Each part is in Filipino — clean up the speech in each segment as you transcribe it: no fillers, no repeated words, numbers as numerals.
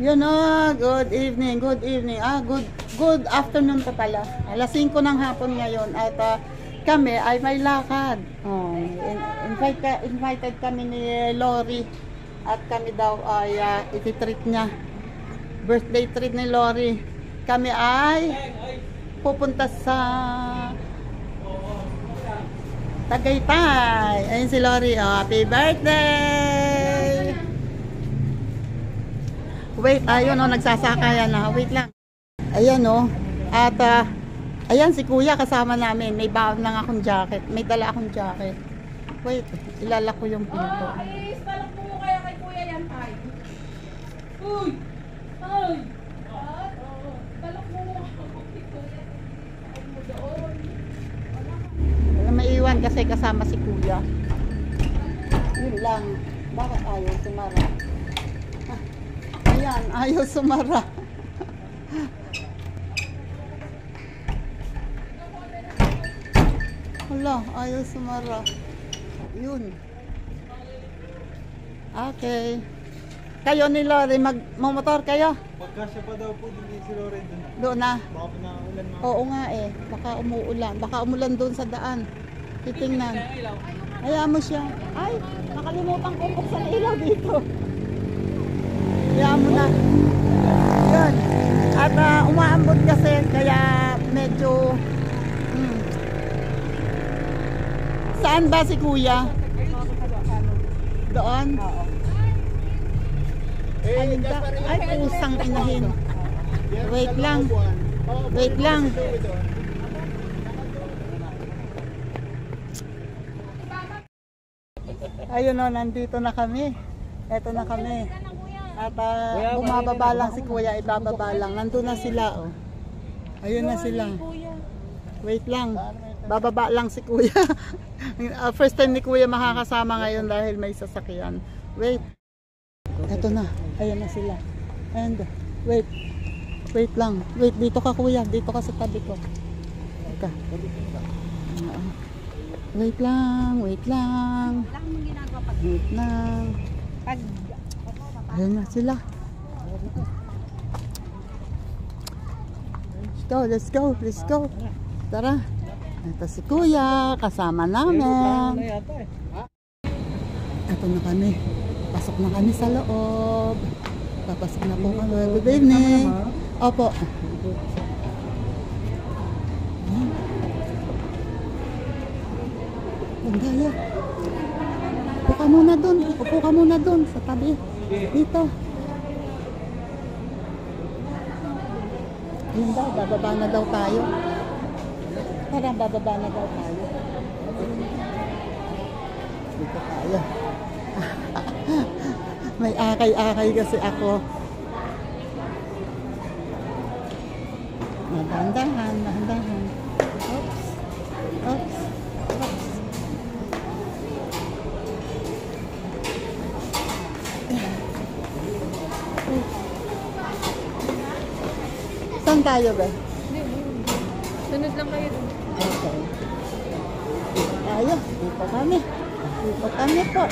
Yun good evening, good evening. Good afternoon pa pala. Alas 5 ng hapon ngayon at kami ay may lakad. Invited kami ni Lori at kami daw ay iti-treat niya. Birthday treat ni Lori. Kami ay pupunta sa Tagaytay. Ayun si Lori. Happy birthday! Wait, ayun nagsasakayan na. Wait lang. Ayan At ayan si Kuya kasama namin. May baon lang akong jacket. May dala akong jacket. Wait, ilalak ko yung pinto. Ay, talak mo kaya kay Kuya yan, ay. Uy! Ay! Talak mo kay Kuya. Ay mo doon. Wala maiwan kasi kasama si Kuya. Yun lang. Bakit ayaw sumara? Ayan, ayaw sumara. Wala, ayaw sumara. Yun. Okay. Kayo ni Lori, magmomotor kayo? Pagkasya pa daw po din si Lori doon. Doon na? Baka pinaulan na. Oo nga baka umuulan. Baka umulan doon sa daan. Titingnan. Hayaan mo siya. Ay, nakalimutan ko buksan ang ilaw dito. Hayaan mo na. Yun. At umaambot kasi kaya medyo Saan ba si Kuya? Doon? Oo. Ay, pusang inahin. Wait lang. Wait lang. Ayun nandito na kami. Eto na kami. At bumababa lang si Kuya, ibababa lang. Nandun na sila Ayun na sila. Wait lang. Bababa lang si Kuya. First time ni Kuya makakasama ngayon dahil may sasakyan. Wait. Eto na. Ayun na sila. And wait. Wait lang. Wait, dito ka Kuya. Dito ka sa tabi ko. Ika. Wait lang. Wait lang. Wait lang. Ayun na sila. Let's go. Let's go. Tara. Ito si Kuya, kasama namin. Ito na kami. Pasok na kami sa loob. Papasok na po kami. Good evening. Opo. Gaya. Upo ka muna dun. Upo ka muna dun sa tabi. Dito. Ayun daw, bababa na daw tayo. Parang bababa na daw tayo. Dito tayo. May akay-akay kasi ako. Dahan-dahan, dahan-dahan. Oops. Oops. Oops. Saan tayo ba? Sunod lang kayo doon. Okay. Tayo. Dito kami. Dito kami po.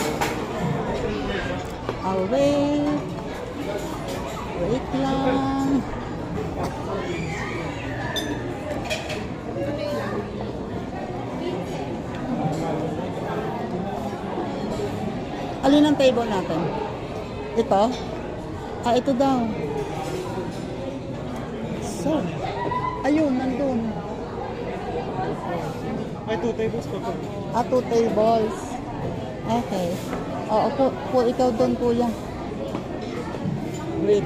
Wait. Wait lang. Alin ang table natin? Ito? Ito daw. So, ayun, nandun. Ay, 2 tables pa po. 2 tables. Okay. Oo, po ikaw doon, Kuya. Wait,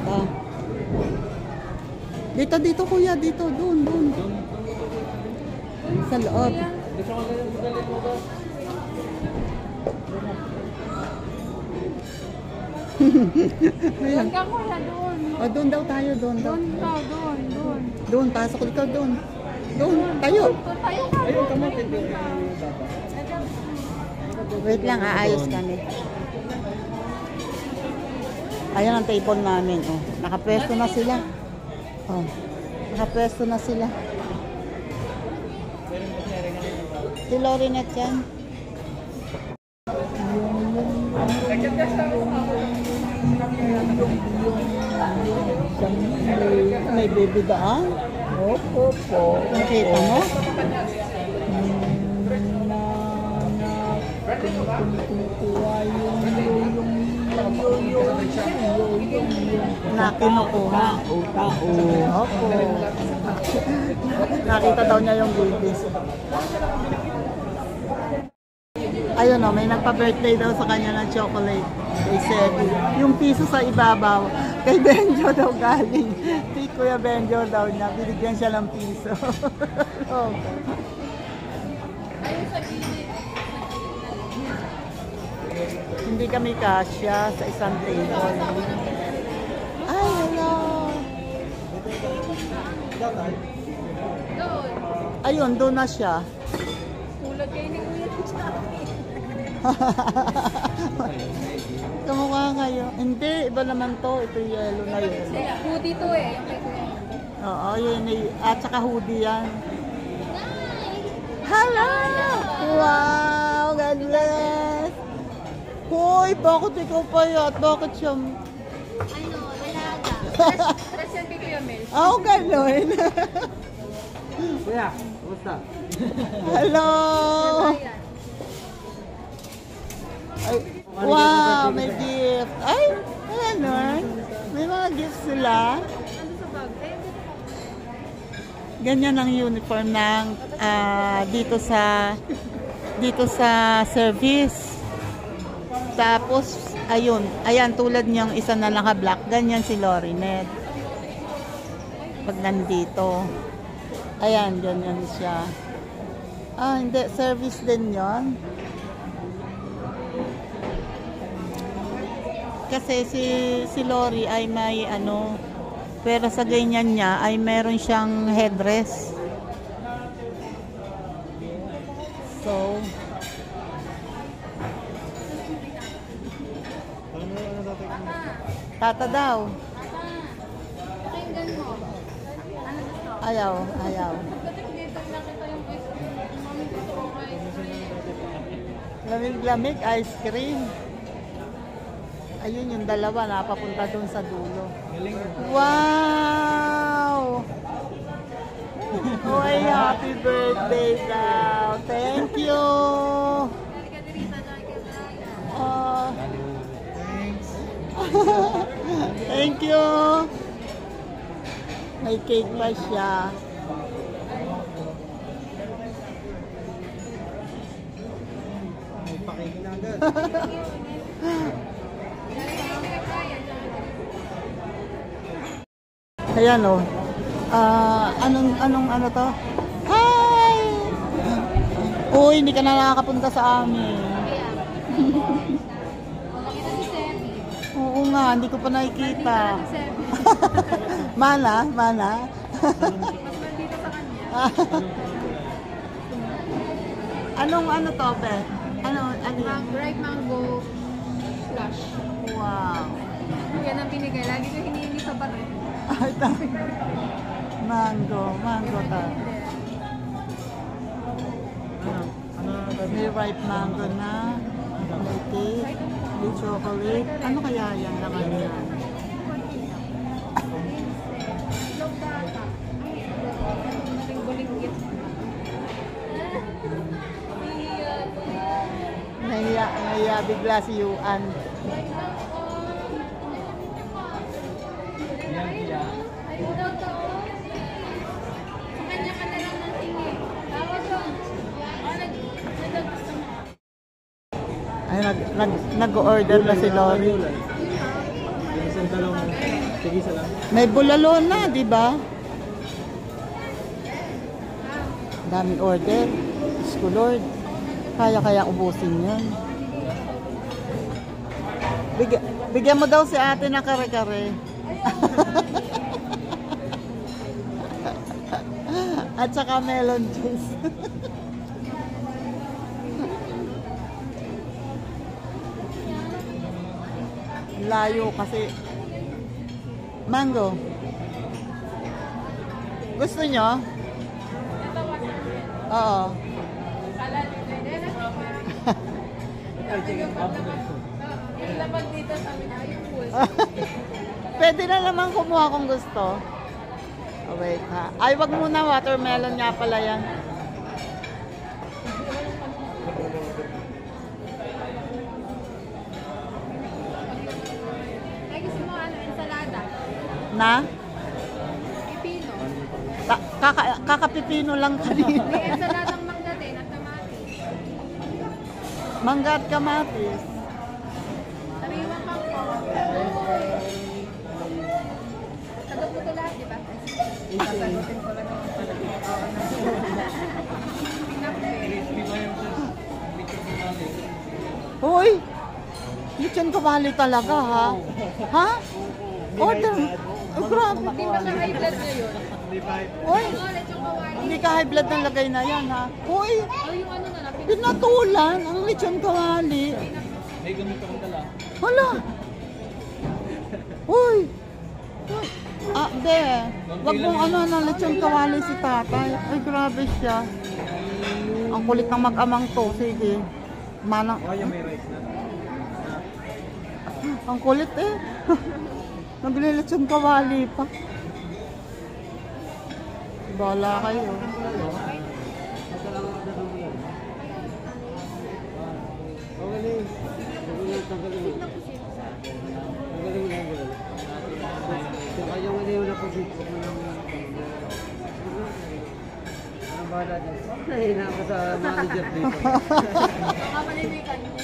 Dito, Kuya. Dito, doon. Sa loob. Doon ka Kuya, doon. Doon daw tayo, doon. Doon. Pasok ikaw doon. Doon, tayo. Tayo ka Ayun, doon. kamotin doon. Wait lang, aayos kami. Ayan ang table namin. Nakapwesto na sila. Nakapwesto na sila. Si Lorinet yan. may baby daan. Opo po. Nakita mo? Na kinukuha. Tao. Opo. Nakita daw niya yung baby. Ayun o, may nagpa-birthday daw sa kanya ng chocolate. Kay Sebi. Yung piso sa ibabaw. Kay Benjo daw galing. Kay Kuya Benjo daw niya. Binigyan siya ng piso. Oh. Hindi kami kasya sa isang table. Ay, hello. Ayun, doon na siya. Kulad kayo ni Kuya Kamukha kayo. Hindi, iba naman to. Ito yellow na yellow. Hoodie to eh, yung kay Kuya. Oo, yun. At saka hoodie yan. Hello! Wow! God bless! Hoy, bakit ikaw payat? Bakit siya? Alaga. Tapos yan kay Kuya Mel. Ako gano'n. Kuya, kumusta? Hello! Ay, wow, may gift. Ay, gano'n. May mga gifts sila. Ano sa bag? Ganyan ang uniform ng dito sa service. Tapos ayan tulad niyang isa na naka-black, ganyan si Lorinet. Pag nandito. Ayan, ganyan siya. Ah, hindi, service din 'yon. Kasi si Lori ay may pero sa ganyan niya ay meron siyang headdress. So, tata daw. Pakinggan mo. Ano gusto? Ayaw. Dito nakita yung ice cream. Mami gusto ko ice cream. Lamig-lamig, ice cream. Ayun yung dalawa, napapunta doon sa dulo. Wow! Hoy, happy birthday daw. Thank you. Oh. Thank you. May cake pa siya. May pakikin na agad. Ayan o. Anong ano to? Hi! Uy, hindi ka na nakakapunta sa amin. Makita si Sebi. Oo nga, hindi ko pa nakikita. Si Sebi. Mana? Mas nandito sa kanya. Ano to, Be? Ano yan? Ripe mango flush. Wow. Yan ang binigay. Lagi ko hinihingi sa bar. Ay, tayo. Mango ta. May ripe mango na. May cake. May chocolate. Ano kaya yan naman yan? Log bata. Mating bulinggit. Nahiya bigla si Yuan. Ayaw daw to. Sa kanya ka na lang ng tingin. Tawag doon. Ay, nag-order na si Lori. Isang dalawang. Sige, isa lang. May bulalo na, di ba? Daming order. Diyos ko, Lord. Kaya ubusin yan. Bigyan mo daw si ate ng kare-kare. At saka melon juice. Layo kasi. Mango. Gusto nyo? Oo. Ilabag dito sa amin. Ayun, full. Pwede na naman kumuha kung gusto. Oh, wait ha. Ay, wag muna. Watermelon nga pala yan. Ay, gusto mo ano, ensalada? Na? Pipino. Kakapipino lang kanina. May ensaladang mangga din at kamatis. Mangga at kamatis. Sariwang kangkong. Sagot mo to lahat, di ba? Sasagutin ko lang naman pala. Hoy! Lechon kawali talaga ha? Ha? Order! Oh, grabe. Hindi ba ka high blood ngayon? Hoy! Oo, lechong kawali. Hindi ka high blood ng lagay na yan ha? Hoy! Oh, yung ano na, Pinatulan ang lechon kawali. May gamit akong dala. Hala! Hoy! Ah, de. Wag mong ano ng lechon kawali si tatay. Ay, grabe siya. Ang kulit ng mag-amang to. Sige. Manang... Oh, yung may rice na. Ang kulit eh. Nabili lechon kawali pa. Bala kayo. Nahina ako sa manager dito. kamalimikan mo.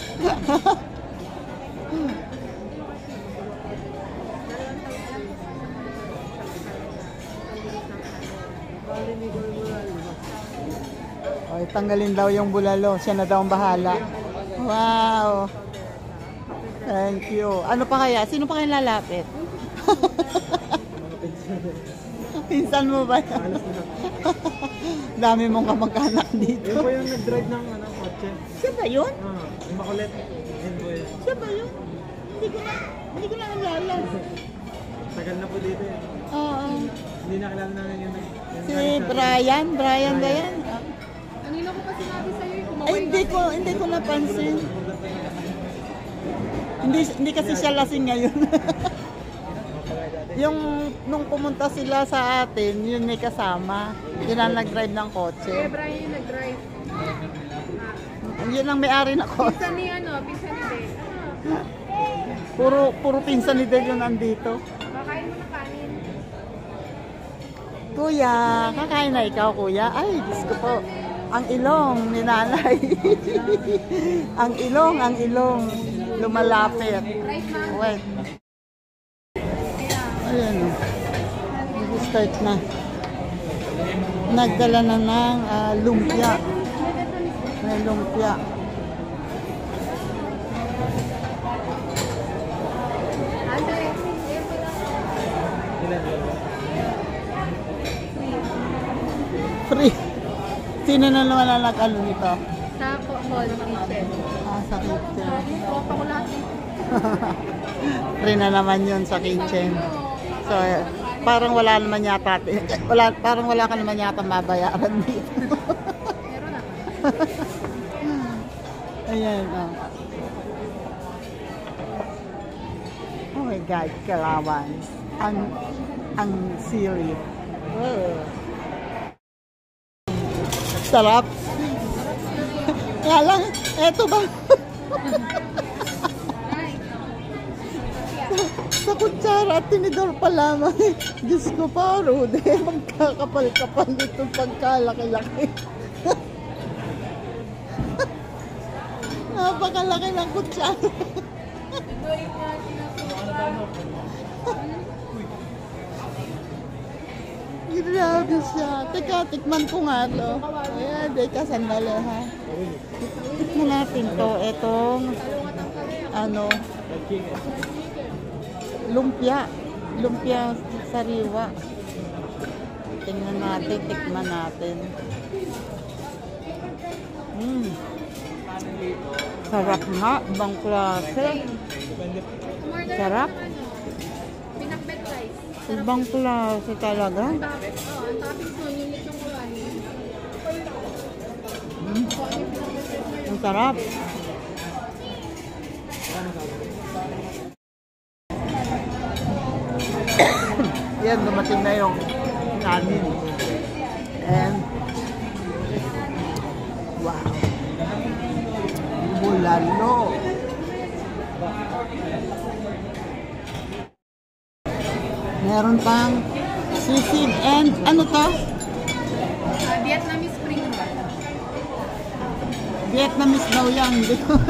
Oy, tanggalin daw yung bulalo. Siya na daw ang bahala. Wow. Thank you. Ano pa kaya? Sino pa kayo lalapit? Pinsan mo ba yan? Dami mong kamag-anak dito. Yun po yung nag-drive ng kotse. Siya ba yun? Yung makulit. Yun po yun. Siya ba yun? Hindi ko na nalala. Tagal na po dito eh. Oo. Hindi nakilala namin yung Si Brian. Brian ba yan? Kanina ko pa sinabi sa'yo, Ay, hindi ko napansin. Hindi kasi siya lasing ngayon. Yung nung pumunta sila sa atin, yun may kasama. Yun ang nag-drive ng kotse. Kaya Brian yung nag-drive. Yun ang may-ari na kotse. Pinsan ni Dave. Puro pinsan ni Del yung nandito. Kakain mo na kanin. Kuya, kakain na ikaw, kuya. Ay, Diyos ko po. Ang ilong ni nanay. ang ilong. Lumalapit. Right, ma'am? Wait. Ayan o. Nag-start na. Nagdala na ng lumpia. May lumpia. Andre, Free. Sino na naman ang nag-ano nito? sa mall kitchen. Sa kitchen. Tropa ko lahat eh. Free na naman yun sa kitchen. So, parang wala naman yata, parang wala ka naman yata mabayaran dito. Meron na. Ayan, oh. Oh my God, kalawan. Ang sili. Oh. Sarap. Kaya lang, eto ba? Sa kutsara at tinidor pa lamang. Diyos ko pa, Rude. Magkakapal-kapal nitong pagkalaki-laki. Napakalaki ng kutsara. Grabe siya. Teka, tikman ko nga to. Ayan, deka, sandali ha. Tikman natin to. Etong, ano, lumpia. Lumpia sariwa. Tingnan natin, tikman natin. Sarap nga, ibang klase. Sarap. Pinakbet rice. Ibang klase talaga. Ang toppings mo, yung lechong kawali. Ang sarap. Yan, dumating na yung kanin. And, wow. Bulalo. Meron pang sisig and ano to? Vietnamese spring roll. Vietnamese daw yan. Hindi ko.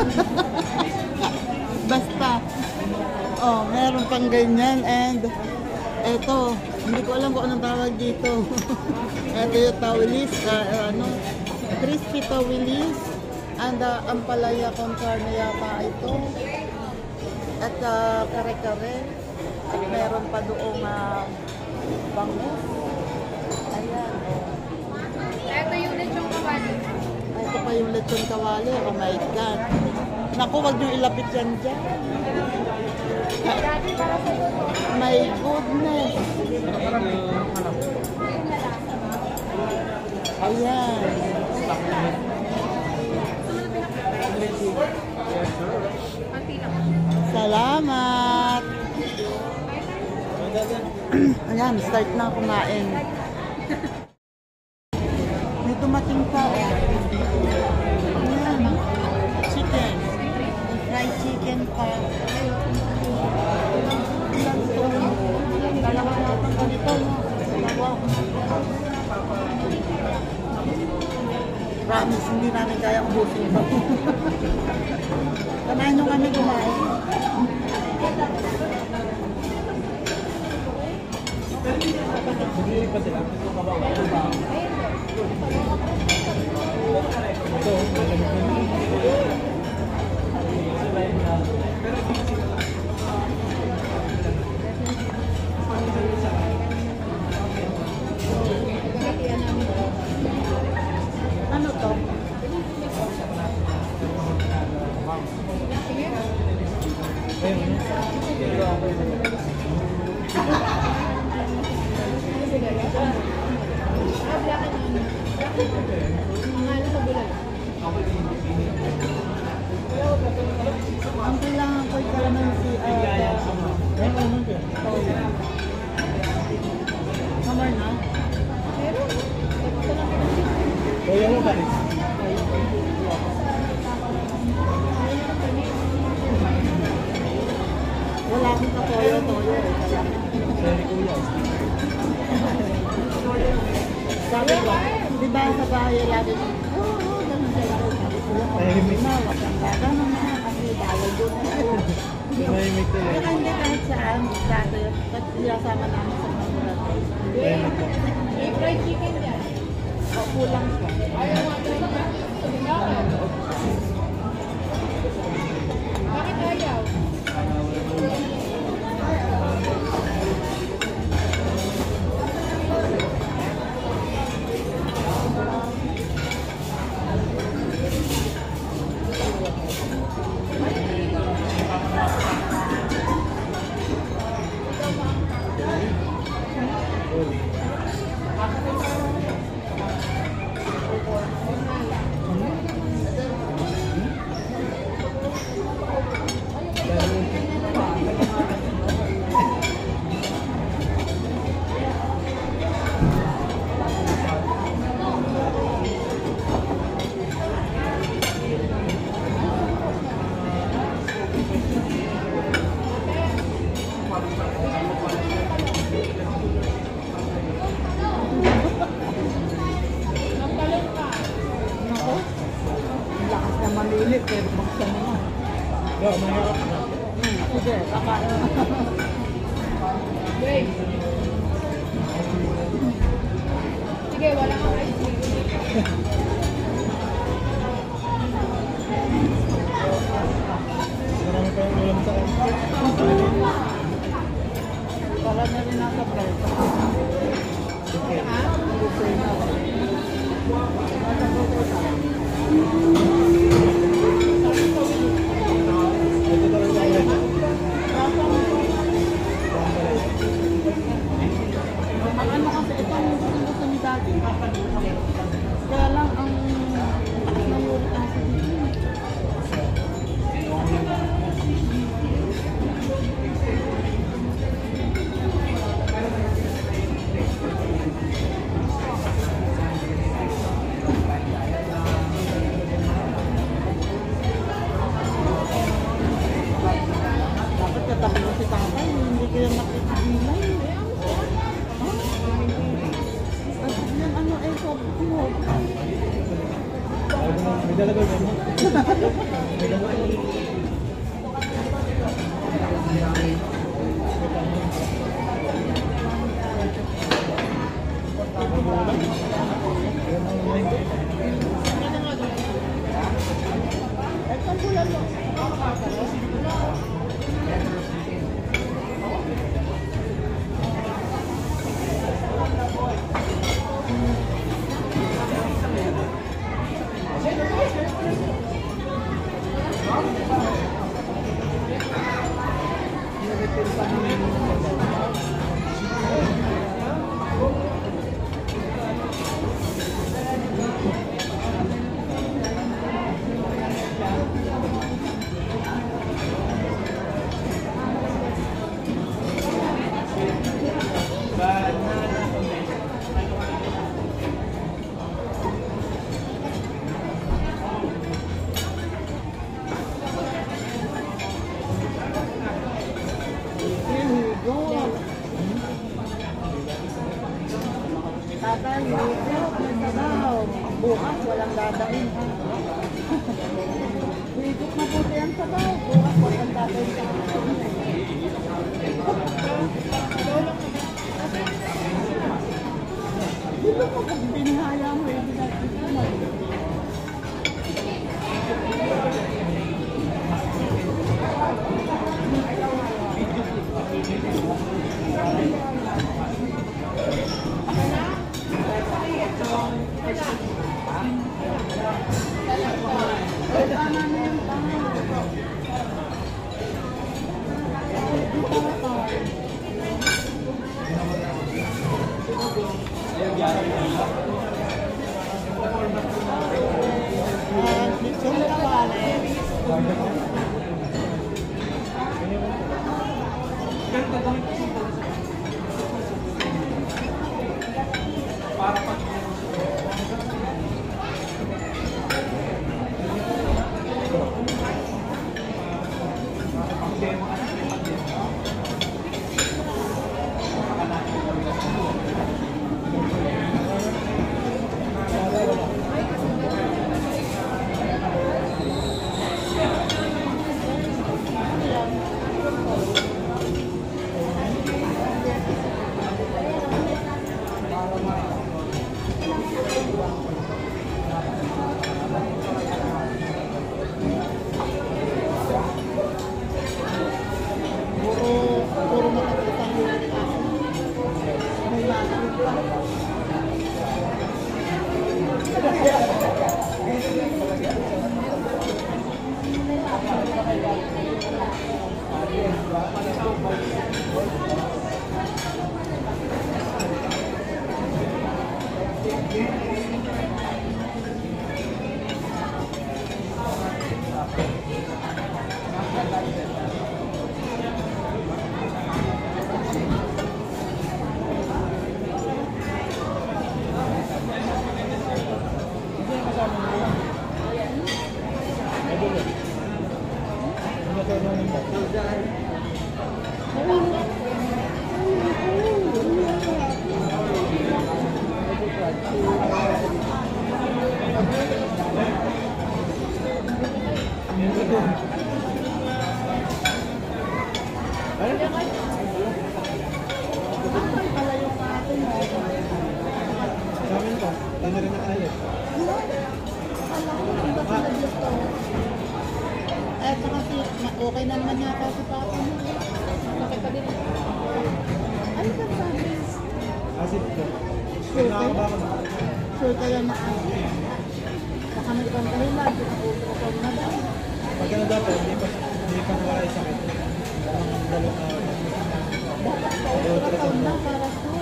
Basta. Oh, meron pang ganyan and eto, hindi ko alam kung anong tawag dito. Eto yung tawilis, ano, crispy tawilis and ampalaya con carne yata ito. At kare-kare. At meron pa doong bangus. Ayan. Ito yung lechong kawali. Ito pa yung lechon kawali. Oh my God. Naku, wag niyo ilapit yan dyan. Dati para sa luto. My goodness. Ayan. Konti lang. Salamat. Ayan, start na kumain. May dumating pa. Ayan. Chicken. May fried chicken pa. Dalawa natin ganito, no? Dalawa. Promise, hindi namin kaya ubusin ito. Kamain nyo kami kumain. Maglilipat sila. Ano to? Ang kailangan ko ay kalamansi. Kamar na? Kaya mo ba? Wala akong katoyo-toyo. Sorry, kuya. Sabi ko, di ba sa bahay lagi ko, oo, ganun sila. Sabi ko, Tahimik. wag kang gagano na kasi dahil doon na ako. Mahimik to Pero eh. hindi kahit saan, dati, pag sinasama namin sa mga natin. Tahimik to. May fried chicken dyan. O, kulang siya. Ayaw nga fried chicken. Bakit ayaw? Nako, ang lakas na mamili, pero buksan mo na. Yo, mahirap na. Sige, kakain na. Wait. Sige, wala kang ice cream. Marami pa yung ulam sa Para na rin nasa presa. Ha? Buffet na ako. Nasa buffet na. Ito talaga ang Ang ano kasi, ito ang gusto ni Daddy. Kaya lang, ang mayroon kasi dito. May dalagal ba mo? May dalagal. Tatay, may sabaw. Bukas, walang dadaing. Higit na puti ang sabaw. Bukas, walang dadaing sa dito ko kung pinihaya mo, hindi natin kumay. Okay na naman yata si Papa mo. Okay pa din. Ano ka sabi? Asit ko. Sure kayo? Sure kayo na baka may ibang dahilan. Pinag-uusap na daw. Pagka na dapat, hindi pa nawala yung sakit. Ang dalawang Dapat pa ultrasound na para sure.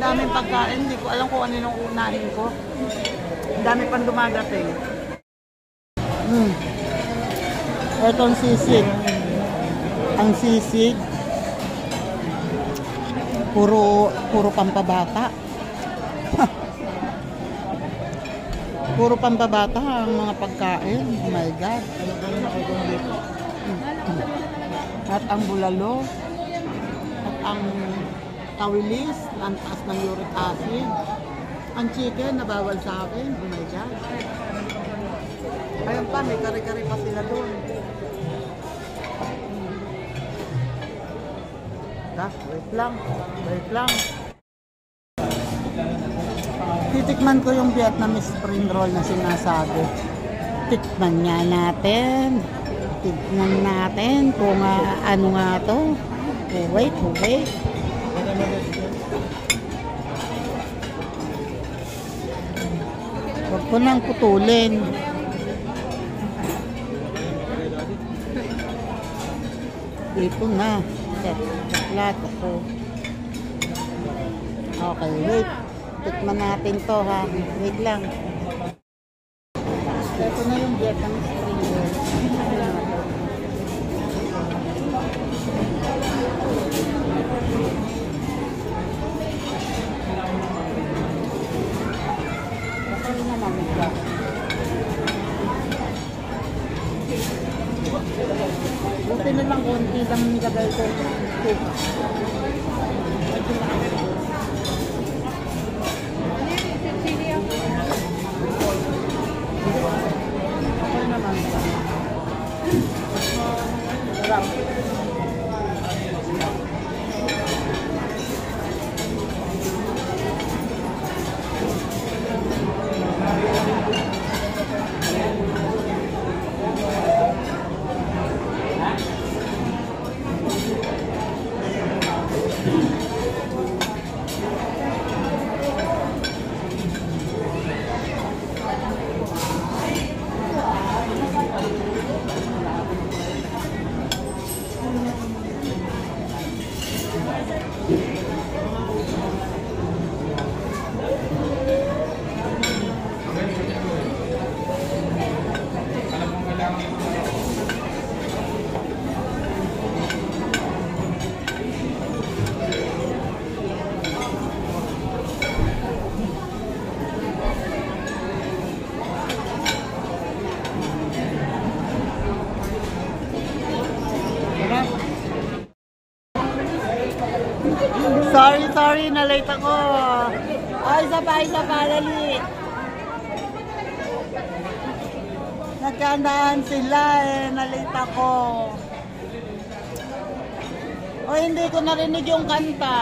daming pagkain. Hindi ko alam kung ano yung unahin ko. Ang dami pang dumadating. Itong sisig. Ang sisig. Puro pampabata. Puro pampabata ang mga pagkain. Oh my God. At ang bulalo. At ang tawilis. Ang taas ng uric acid. Ang chicken, nabawal sa akin. Oh my God. Ayun pa, may kare-kare pa sila doon. Wait lang. Titikman ko yung Vietnamese spring roll na sinasabi. Tikman nga natin. Tignan natin kung ano nga to. Wait. Huwag ko nang putulin. Dito na. Plato ko. Okay, wait. Tikman natin to ha. Wait lang. Ito na yung Vietnamese spring roll. Ito na namin ka. Buti na lang konti lang nilagay ko. Okay naman. Sarap. Sorry, na-late ako. Ay, isa pa, dali. Nagkandaan sila na-late ako. O, hindi ko narinig yung kanta.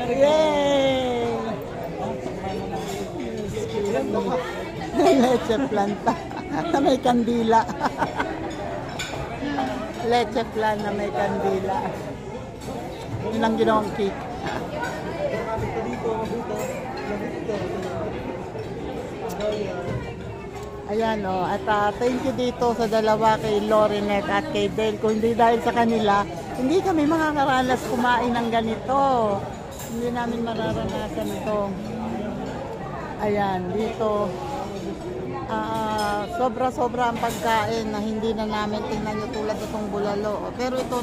Yay! Leche planta na may kandila. Leche plan na may kandila. Yun ang ginawang cake. Ayan o. At thank you dito sa dalawa, kay Lorenet at kay Dale. Kung hindi dahil sa kanila, hindi kami makakaranas kumain ng ganito. Hindi namin mararanasan ito. Ayan, dito. Sobra-sobra ang pagkain na hindi na namin tingnan nyo tulad itong bulalo. Pero ito,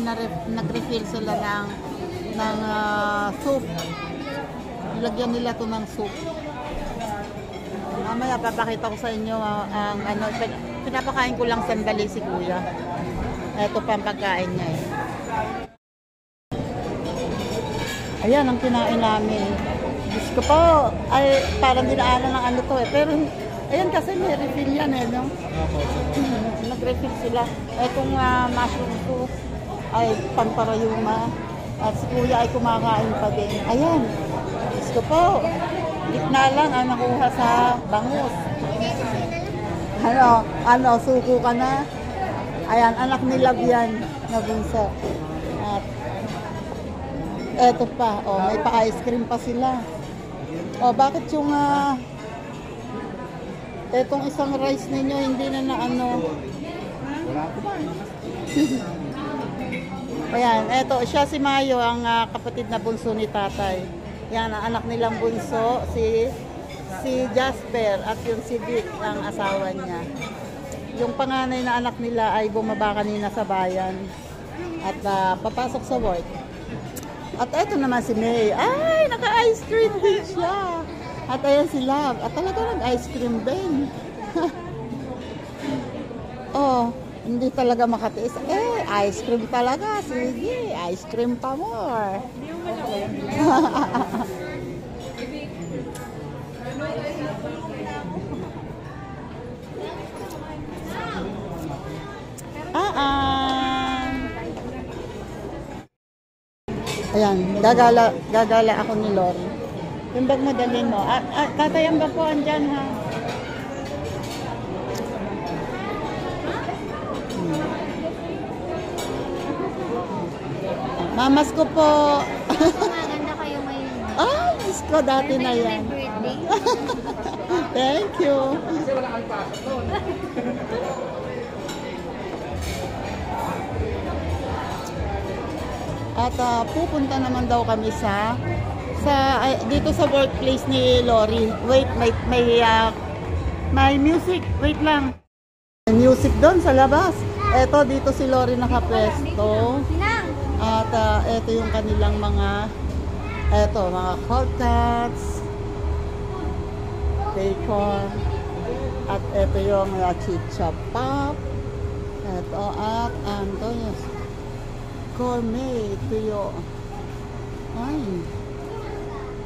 nag-refill sila ng soup. Nilagyan nila ito ng soup. Mamaya papakita ko sa inyo ang ano, pinapakain ko lang sandali si Kuya. Ito pa ang pagkain niya eh. Ayan ang kinain namin. Diyos ko po, ay parang dinaanan ng ano to eh. Pero ayan kasi may refill yan eh, no? Nag-refill sila. Itong mushroom soup ay pamparayuma. At si Kuya ay kumakain pa din. Ayan. Diyos ko po. Gitna lang ang nakuha sa bangus. Ano, suko ka na. Ayan, anak ni Love yan na bunso. At eto pa, oh, may pa-ice cream pa sila. Oh, bakit yung etong isang rice ninyo hindi na ano? Wala ko ba? Ayan, eto, siya si Mayo, ang kapatid na bunso ni tatay. Yan, ang anak nilang bunso, si Jasper, at yung si Vic, ang asawa niya. Yung panganay na anak nila ay bumaba kanina sa bayan at papasok sa work. At eto naman si May. Ay, naka-ice cream din siya. At ayan si Love. At talaga nag-ice cream din. Oh, hindi talaga makatiis. Ice cream talaga. Sige, ice cream pa more. Ayan, gagala ako ni Lori. Yung bag mo dalhin mo. Tatay, ang bag ko andyan ha. Mamas ko po. Maganda kayo ngayon. Ay, Diyos ko, dati na yan. Birthday. Thank you. At pupunta naman daw kami sa dito sa workplace ni Lori. Wait, may music. Wait lang. May music doon sa labas. Eto, dito si Lori nakapwesto. At eto yung kanilang mga cold cuts, bacon, at eto yung chicha pop. Eto at yes, gourmet tuyo.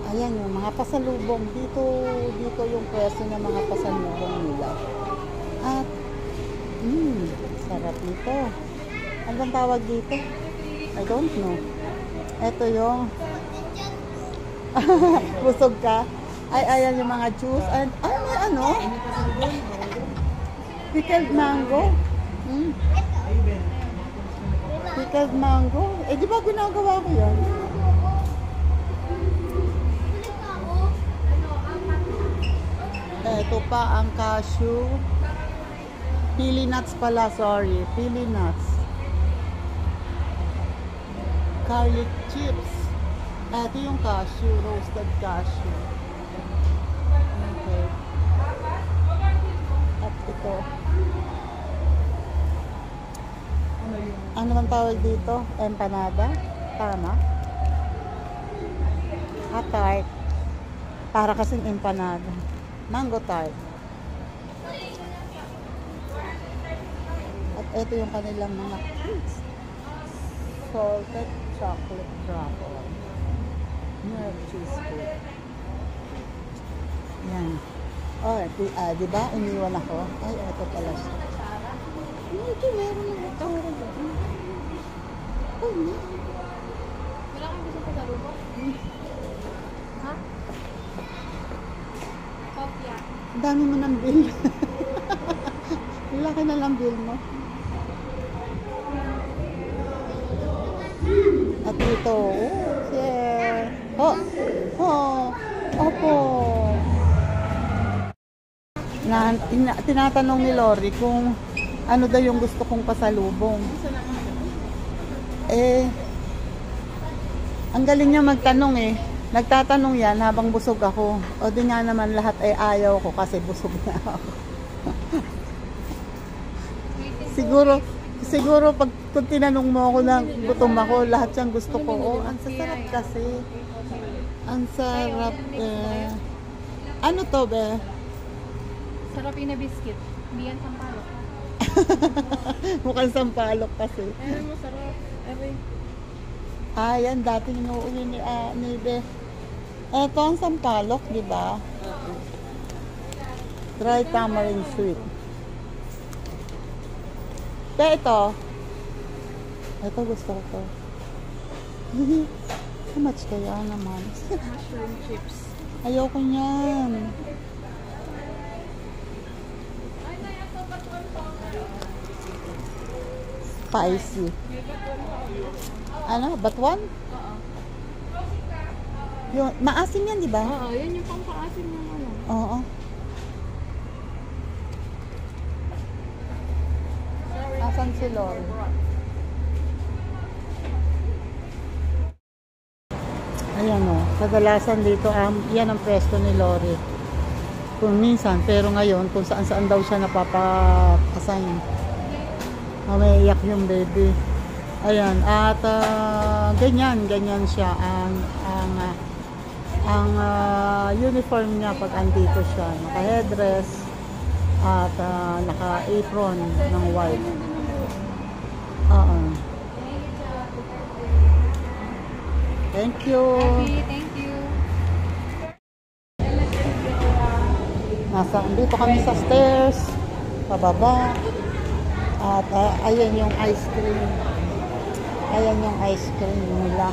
Ayan yung mga pasalubong dito yung pwesto ng mga pasalubong nila. At sarap nito. Ano bang tawag dito? I don't know. Ito yung busog ka. Ayan yung mga juice. And may ano? Pickled mango. Pickled mango. Di ba ginagawa ko yan? Ito pa ang cashew. Pili nuts pala, sorry. Pili nuts. Garlic chips. Ito yung cashew, roasted cashew. Okay. At ito. Ano man tawag dito? Empanada? Tama? Tart. Para kasing empanada. Mango tart. At ito yung kanilang mga fruits. Salted chocolate truffle. Milk cheesecake. Yan. Oh, diba? Iniwan ako. Ay, ito pala siya. Ito, meron na ito. Oh, no. Wala kang gusto sa lubo? Ha? Kopya. Ang dami mo ng bill. Laki na lang bill mo. At ito, yeah. Opo. Tinatanong ni Lori kung ano daw yung gusto kong pasalubong. Ang galing niya magtanong Nagtatanong yan habang busog ako. O di nga naman lahat ay ayaw ko kasi busog na ako. Siguro pag tinanong mo ako na gutom ako, lahat siyang gusto ko. Oh, ang sarap kasi. Ang sarap Ano to, be? Sarapin na biscuit. Hindi yan sampalok. Mukhang sampalok kasi. Ano mo sarap? Yan, dati inuuwi ni Be. Ito ang sampalok, di ba? Dry tamarind sweet. Be, ito. Ito gusto ko to. How much kaya naman? Mushroom chips. Ayoko niyan. Spicy. Ano? Batuan? Oo. Yun, maasim yan, di ba? Oo, yun yung pampaasim ng ano. Oo. Asan si Lori? Ayan o, kadalasan dito, yan ang pwesto ni Lori. Kung minsan, pero ngayon, kung saan-saan daw siya napapa-assign. May iyak yung baby. Ayan, at ganyan siya ang uniform niya pag andito siya. Naka-headdress at naka-apron ng white. Oo. Thank you. Thank you. Dito kami sa stairs, pababa. At ayan yung ice cream. Ayan yung ice cream nila.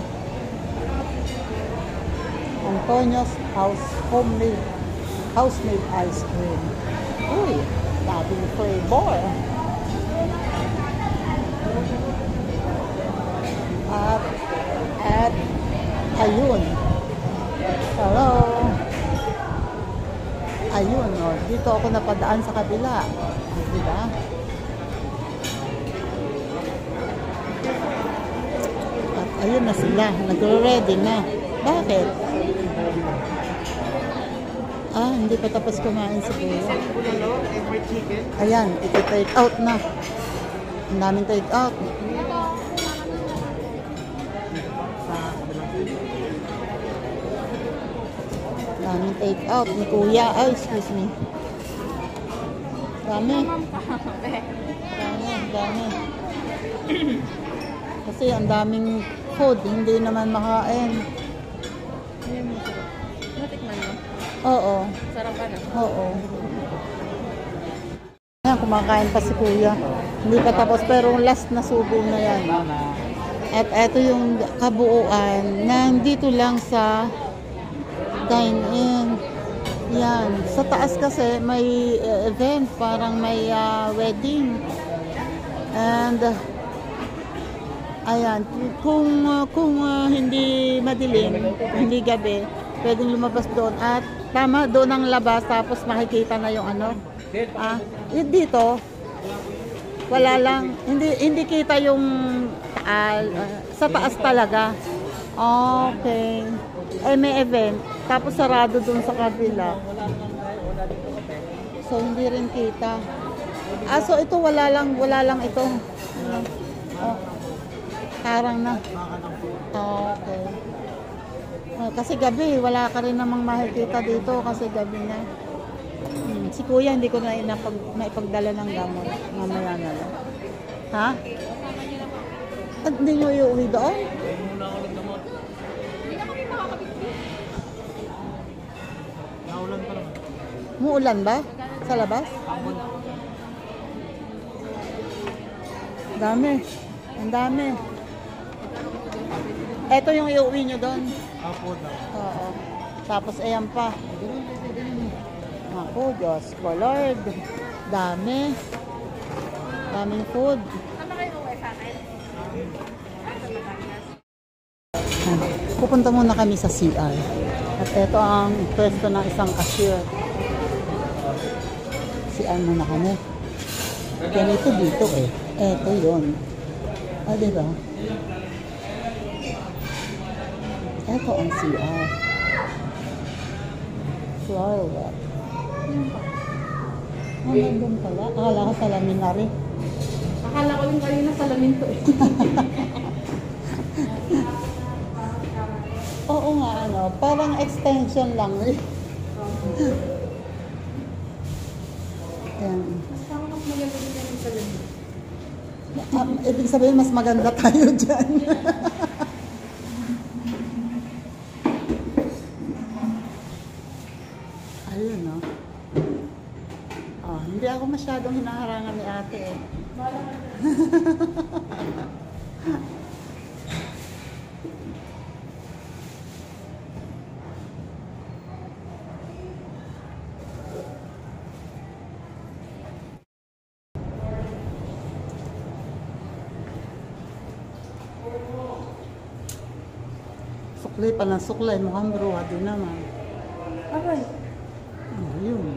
Antonio's homemade ice cream. Uy, daming flavor. At ayun. Hello. Ayun, oh. Dito ako napadaan sa kabila. Diba? At ayun na sila. Nagre-ready na. Bakit? Hindi pa tapos kumain si Kuya. Ayan, iti-take out na. Ang daming take out. Daming take out ni Kuya. Ay, excuse me. Dami. Dami. Kasi ang daming food, hindi naman makain. Natikman mo? Oo. Sarap ka na? Oo. Ayan, kumakain pa si Kuya. Hindi pa tapos, pero last na subo na yan. At eto yung kabuuan nandito lang sa dine-in. Yan. Sa taas kasi may event, parang may wedding. And ayan, kung hindi madilim, hindi gabi, pwedeng lumabas doon. At tama, doon ang labas, tapos makikita na yung ano. Yun dito, wala lang, hindi kita yung sa taas talaga. Okay. May event, tapos sarado doon sa kabila. So hindi rin kita. So ito wala lang ito. Parang na. Okay. Kasi gabi, wala ka rin namang makikita dito kasi gabi na. Si Kuya hindi ko na naipagdala ng gamot. Mamaya na lang. Ha? At hindi nyo iuwi doon? Muulan ba? Sa labas? Dami. Ang dami. Ito yung iuwi nyo doon? Apo na. Oo. Tapos ayan pa. Ako, Diyos ko, Lord. Dami. Daming food. Tama kayo uwi sa akin? Pupunta muna kami sa CR. At ito ang pwesto ng isang cashier. CR muna kami. Ganito dito eh. Ito yun. Diba? Ito ang CR. Flower wrap. Nandun pala. Akala ko salamin na rin. Akala ko yung kanina salamin to eh. Oo nga, parang extension lang eh. Ayan. Saan mas maganda din yung salamin? Ibig sabihin, mas maganda tayo dyan. Ayun, no? Hindi ako masyadong hinaharangan ni ate eh. Sukli pa ng suklay, mukhang bruha din naman. Aray. Yun.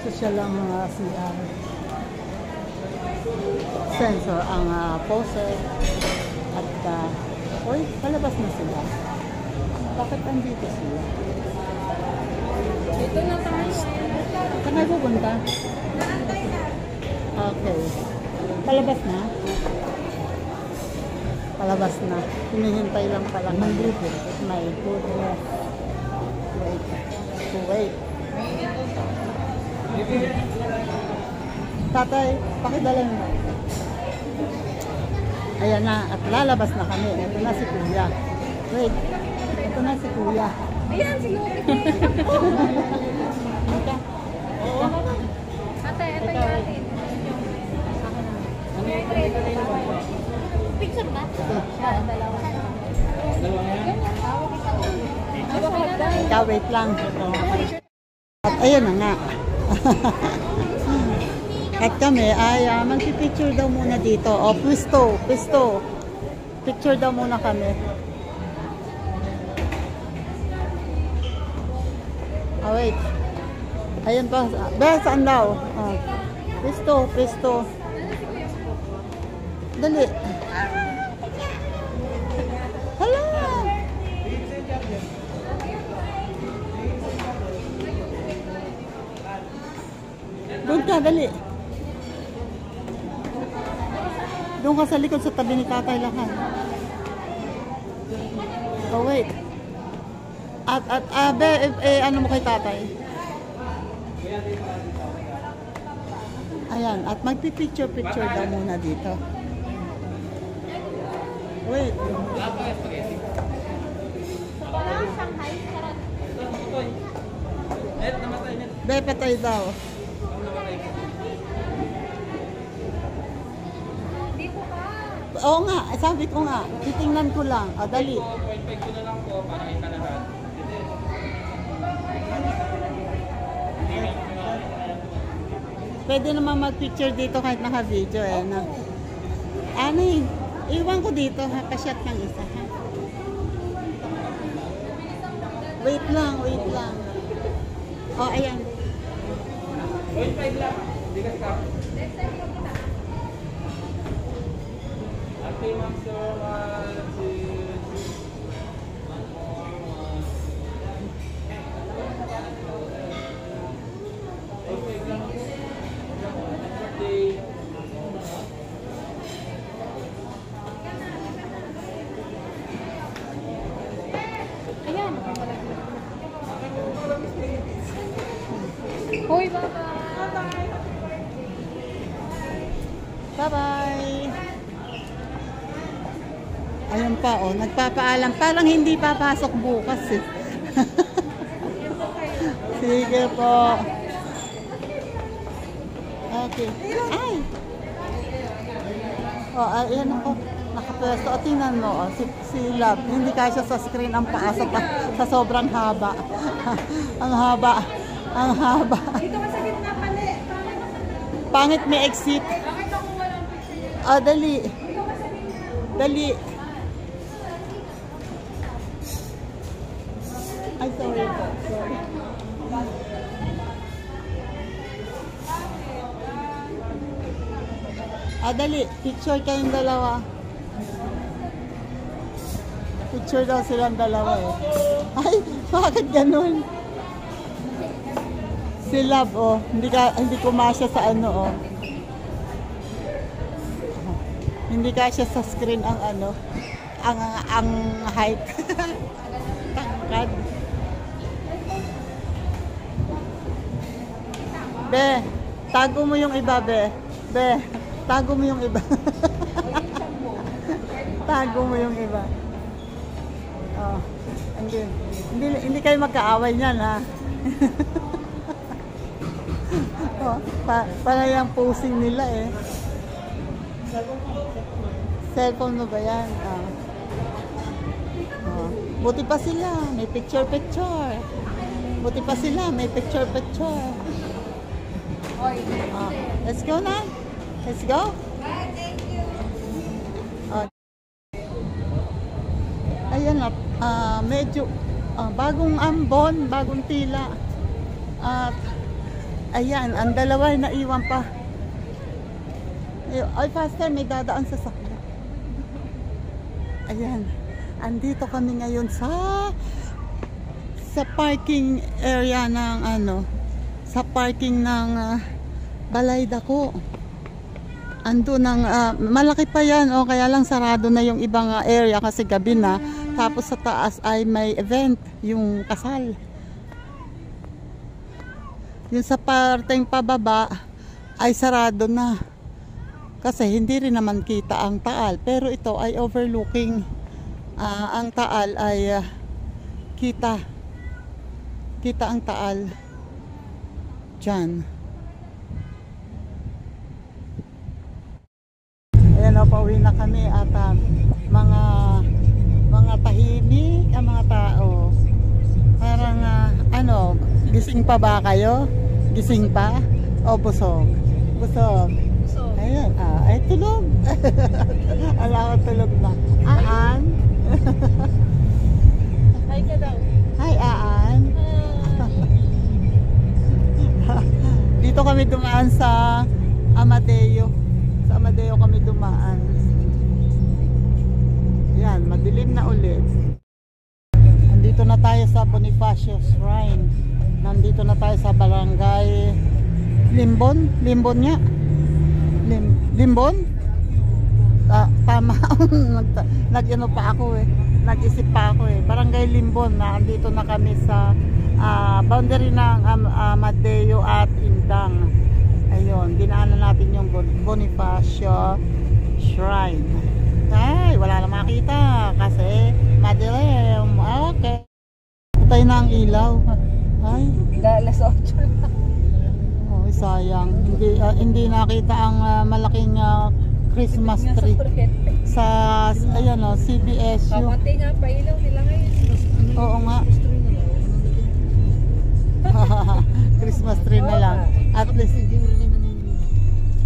Social lang mga CR. Sensor ang faucet. At, uy, palabas na sila. Bakit andito sila? Dito na tayo. Saan kayo pupunta? Okay. Palabas na? Palabas na. Hinihintay lang pala ng grupo. May food left. Wait. Wait. Tatay, pakidala mo. Ayan na, at lalabas na kami. Ito na si Kuya. Wait, ito na si Kuya. Ayan, si Lopi. Ate, ito yung atin. Picture ba? Dalawa. Ikaw, wait lang. At ayun na nga. At kami ay magpipicture daw muna dito. O, pwesto. Picture daw muna kami. Oh, wait. Ayun pa. Bes, saan daw? Oh. Pwesto. Dali. Hala! Doon ka, dali. Doon ka sa likod sa tabi ni Tatay Lakan. Oh, wait. Ano mo kay Tatay? Ayan, at magpipicture daw muna dito. Wait. Shanghai, sarap. Be, patay daw. Hindi ko pa. Oo nga, sabi ko nga. Titingnan ko lang. O, dali. 0.5 ko na lang po para kita lahat. Pwede naman mag-picture dito kahit naka-video eh. Na. Ano eh, iwan ko dito ha, pa-shot ng isa ha. Wait lang. O, ayan. 0.5 lang. Hindi ka stop. Okay, ma'am, so, Ayan. Hoy, bye-bye. Bye-bye. Ayun pa, oh, nagpapaalam. Parang hindi papasok bukas eh. Sige po. Okay. Ay! Oh, ayan ako. Nakapwesto. O, tingnan mo, oh, si Love. Hindi kasya sa screen ang paa sa sobrang haba. Ang haba. Dito ka sa gitna pali. Pangit may exit. Bakit ako walang picture? Ah, dali. Dito ka sa gitna. Dali. Ay, sorry po. Sorry. Ah, dali. Picture kayong dalawa. Picture daw silang dalawa eh. Ay, bakit ganun? Si Love, oh. Hindi kumasya sa ano, oh. Hindi kasya sa screen ang ano, ang height. Tangkad. Be, tago mo yung iba, Be. Be, tago mo yung iba. Tago mo yung iba. Oh, hindi kayo magkaaway niyan, ha? Oh, para yung posing nila, eh. Cellphone mo ba yan? Oh. Oh. Buti pa sila, may picture-picture. Buti pa sila, may picture-picture. Oh. Let's go na. Let's go. ayan na, medyo bagong ambon, bagong tila. At ayan, ang dalawa ay naiwan pa. Ay, faster, may dadaan sa sakya. Ayan, andito kami ngayon sa parking area ng sa parking ng Balay Dako. Ando ng malaki pa yan, kaya lang sarado na yung ibang area kasi gabi na. Tapos sa taas ay may event, yung kasal. Yung sa parteng pababa ay sarado na kasi hindi rin naman kita ang Taal, pero ito ay overlooking ang Taal ay kita ang Taal dyan. Ayan o, pauwi na kami at mga tahimik ang mga tao. Parang gising pa ba kayo? Gising pa? O busog? Busog. Ayan, ay tulog. Alam ko tulog na. Aan? Hi ka daw. Hi, Aan. Dito kami dumaan sa Amadeo. Sa Amadeo kami dumaan. Yan, madilim na ulit. Nandito na tayo sa Bonifacio Shrine. Nandito na tayo sa barangay Limbon. Limbon nga. Limbon? Tama. Nag-ano pa ako eh. Nag-isip pa ako eh. Barangay Limbon. Nandito na kami sa boundary ng Amadeo at Indang. Ayun, dinaanan natin yung Bonifacio Shrine. Ay, wala na makita kasi madilim. Okay. Patay na ang ilaw. Ay, Alas 8 lang. oh, sayang. Hindi nakita ang malaking Christmas tree sa ayan CBS. Kapati nga, pailaw nila ngayon. Oo nga. Christmas tree na lang. At least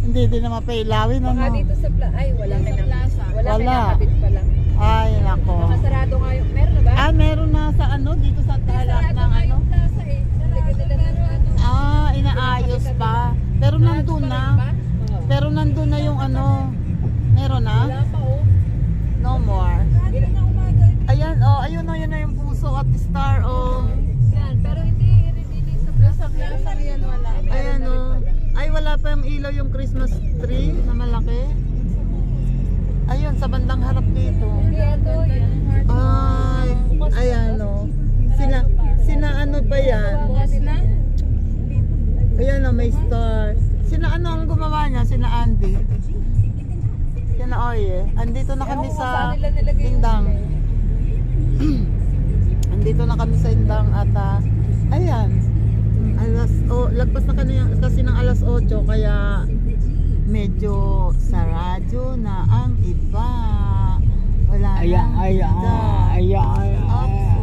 hindi din naman pailawin. Baka dito sa ay wala na plaza. Wala. Kinakabit pa lang. Ay nako. Nakasarado nga yung, meron na ba? Meron na sa dito sa talat ng Yung plaza eh. Inaayos pa. Pero nandun na. Pero nandun na yung meron na? Wala pa oh. No more. Ayan ayun na yung puso at star Yan, pero hindi sa plaza yan wala. Ayan ay wala pa yung ilaw yung Christmas tree na malaki. Ayun sa bandang harap dito. Ay, ayan sina ano ba yan? Ayan may star. Sina ang gumawa niya? Sina Andy. Sina Oye. Andito na kami sa Indang. Andito na kami sa Indang at ayan. Lagpas na kasi ng alas 8 kaya medyo sarado na ang iba. Wala na.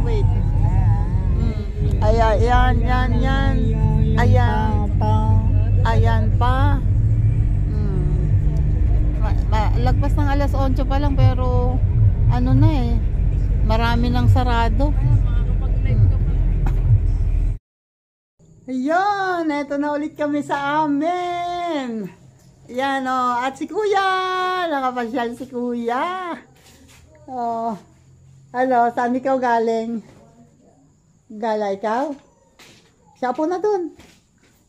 Wait. Ayan. Ayan pa. Lagpas ng alas 8 pa lang pero na marami nang sarado. Ayan, eto na ulit kami sa amin. Ayan at si Kuya, nakapasyal si Kuya. Saan ikaw galing? Gala ikaw? Siya po na dun.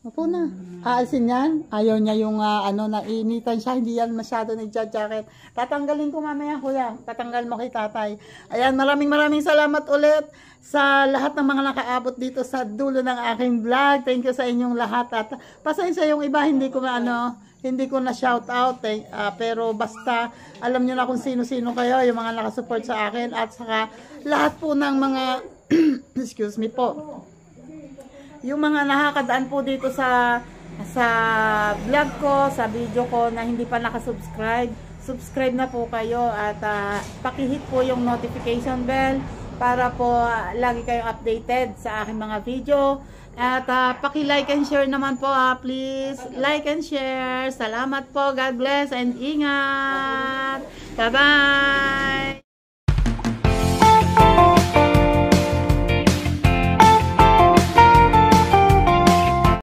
Opo na. Aalsin yan. Ayaw niya yung nainitan siya. Hindi yan masyado nagja-jacket. Tatanggalin ko mamaya kuya. Tatanggal mo kay tatay. Ayan, maraming salamat ulit sa lahat ng mga nakaabot dito sa dulo ng aking vlog. Thank you sa inyong lahat. At pasensya yung iba, hindi ko na shout out. Pero basta alam niyo na kung sino-sino kayo, yung mga nakasupport sa akin. At saka lahat po ng mga excuse me po. Yung mga nakakadaan po dito sa vlog ko, sa video ko na hindi pa nakasubscribe, subscribe na po kayo at pakihit po yung notification bell para po lagi kayong updated sa aking mga video. At paki-like and share naman po please. Like and share. Salamat po. God bless and ingat. Bye-bye.